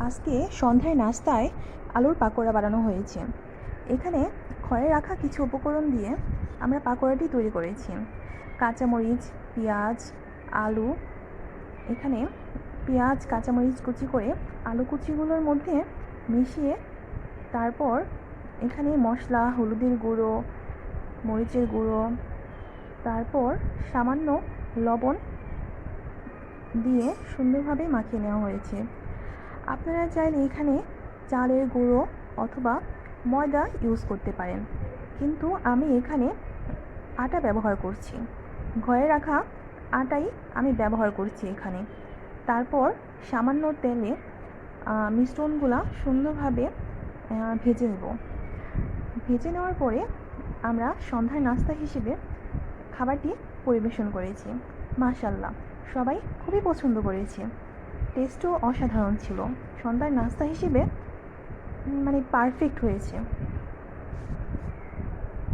আজকে সন্ধ্যায় নাস্তায় আলুর পাকোড়া বানানো হয়েছে। এখানে ঘরে রাখা কিছু উপকরণ দিয়ে আমরা পাকোড়াটি তৈরি করেছি। কাঁচামরিচ, পেঁয়াজ, আলু। এখানে পেঁয়াজ, কাঁচামরিচ কুচি করে আলু কুচিগুলোর মধ্যে মিশিয়ে তারপর এখানে মশলা, হলুদের গুঁড়ো, মরিচের গুঁড়ো, তারপর সামান্য লবণ দিয়ে সুন্দরভাবে মাখিয়ে নেওয়া হয়েছে। আপনারা চাইলে এখানে চালের গুঁড়ো অথবা ময়দা ইউজ করতে পারেন, কিন্তু আমি এখানে আটা ব্যবহার করছি। ঘরে রাখা আটাই আমি ব্যবহার করছি এখানে। তারপর সামান্য তেলে মিশ্রণগুলো সুন্দরভাবে ভেজে নেব। ভেজে নেওয়ার পরে আমরা সন্ধ্যার নাস্তা হিসেবে খাবারটি পরিবেশন করেছি। মাশাআল্লাহ, সবাই খুবই পছন্দ করেছে। টেস্টও অসাধারণ ছিল। সন্ধ্যার নাস্তা হিসেবে পারফেক্ট হয়েছে।